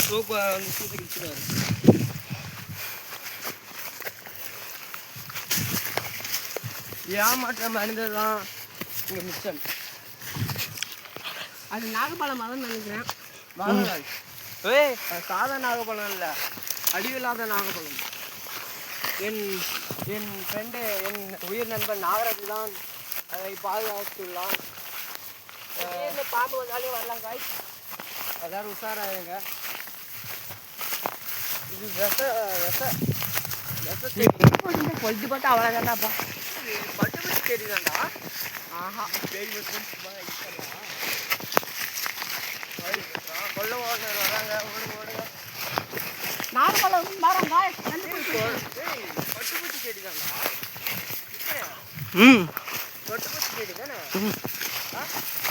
Soap வந்து சூத்து கிழிச்சிடுவாரு. ஏமாற்ற மனிதர் தான் இங்கே மிச்சம். அது நாகப்பழம் மரம் நினைக்கிறேன். வாங்கலாய் ஏய், சாதா நாகப்பழம் இல்லை, அடிவில்லாத நாகப்பழம். என் ஃப்ரெண்டு, என் உயிர் நண்பன் நாகராஜ் தான் அதை பாதுகாத்துள்ளான். இந்த பாம்பு வந்தாலே வரலாம் காய். எல்லாரும் உஷாராயிருங்க. இது பொழுது பார்த்தா அவ்வளோதான்டாப்பா. பட்டு செடி தான்டா. ஆஹா, செடி கொள்ள ஓடுனர் வராங்க. ஓடுங்க. நாகப்பழம் மரம் காய். பட்டுப்பூச்சி செடி தான்டா. பட்டுப்பூச்சி செடி தானே.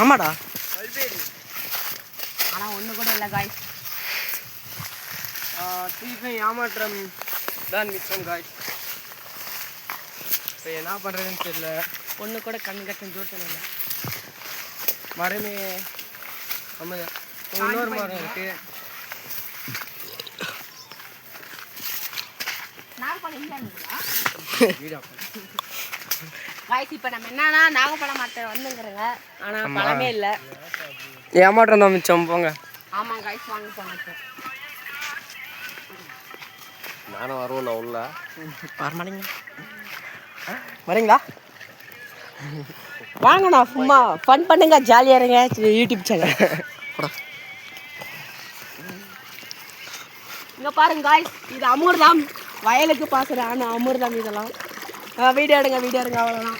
ஆமாடா. பல்வேறு ஆனால் ஒன்று கூட இல்லை காய். தீபம் ஏமாற்றம் தான் மிச்சம் காய். இப்போ என்ன பண்ணுறதுன்னு தெரியல. ஒன்று கூட கண்ணு கட்டும் தோட்டம் இல்லை. மரமே ஆமாம், இன்னொரு மரம் இருக்கு. நாகப்பழம் இல்லைங்களா காய்ச்சி? இப்போ நம்ம என்னன்னா நாகப்பழம் மரத்தை வந்துங்கிறங்க, ஆனால் பழமே இல்லை. ஏமாற்றம் தான் மிச்சம். போங்க. ஆமாம் காய்ச்சி வாங்க போனோம். நானும் வருவேன் உள்ள. வரமாட்டீங்க? வரீங்களா? வாங்கண்ணா, சும்மா ஃபன் பண்ணுங்க, ஜாலியாக இருங்க. யூடியூப் சேனல் இங்கே பாருங்க காய்ஸ், இது அமிர்தம். வயலுக்கு பாசுற ஆனால் அமிர்தம் இதெல்லாம். வீடியோ எடுங்க அவ்வளோதான்.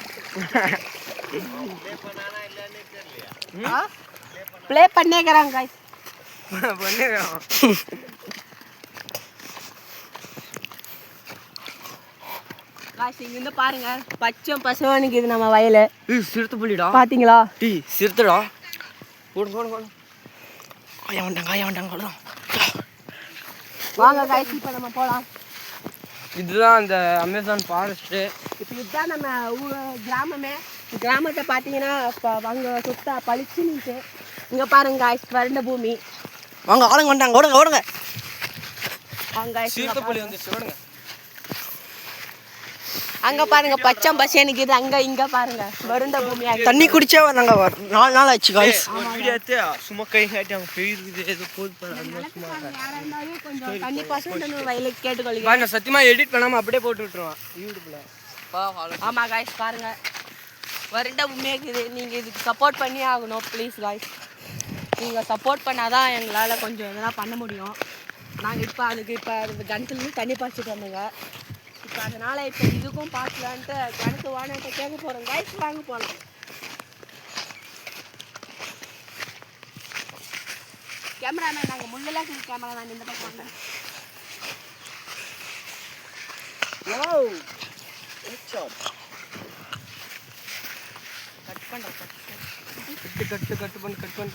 ப்ளே பண்ணிக்கிறாங்க காய்ஸ். காய்ஸ் இங்கேருந்து பாருங்க, பச்சை பசுவனுக்கு இது நம்ம வயல். சிறுத்தை புள்ளிடா. பார்த்தீங்களா? சிறுத்தைடா. போடு. காய வேண்டாங்க. வாங்க காய்ஸ், இப்போ நம்ம போகலாம். இதுதான் அந்த அமேசான் ஃபாரஸ்ட்டு. இப்போ இதுதான் நம்ம கிராமமே. கிராமத்தை பார்த்தீங்கன்னா இப்போ அங்கே சுத்தா பளிச்சு நின்று. இங்கே பாருங்க காய்ஸ், வறண்ட பூமி. வாங்க, ஆளுங்க வந்துட்டாங்க. ஓடுங்க. வாங்க காய்ஸ், சிறுத்தை புள்ளி வந்துச்சு. ஓடுங்க. அங்கே பாருங்க பச்சை பசேனுக்கு இது. அங்கே இங்கே பாருங்க வறண்ட பூமியாக. தண்ணி குடிச்சா நாங்கள் 4 நாள் ஆச்சு காய்ஸ். வீடியோ எடுத்து சும்மா கை காட்டி அவங்க பெய்யுது ஏதோ போது. கொஞ்சம் தண்ணி பசங்க வயலுக்கு கேட்டுக்கொள்ளுங்க. நான் சத்தியமாக எடிட் பண்ணாமல் அப்படியே போட்டு விட்டுருவான் யூடியூப்பில். ஆமாம் காய்ஸ் பாருங்க, வறண்ட பூமியாக இருக்குது. நீங்கள் இதுக்கு சப்போர்ட் பண்ணி ஆகணும் ப்ளீஸ் காய்ஸ். நீங்கள் சப்போர்ட் பண்ணாதான் எங்களால் கொஞ்சம் இதெல்லாம் பண்ண முடியும். நாங்கள் இப்போ அதுக்கு கிணத்துலேருந்து தண்ணி பாய்ச்சிட்டு வந்தோங்க. இப்போ அதனால் இப்போ இதுக்கும் பார்க்கலான்ட்டு கிணத்து வானத்தை கேட்க போகிறோம் காய்ஸ். வாங்க போகலாம். கேமராமேன் நாங்கள் முள்ளெல்லாம் கேமரா தான் இந்த பக்கம் வாங்க. கட் பண்ணுறோம். கட்டு பண்ணு.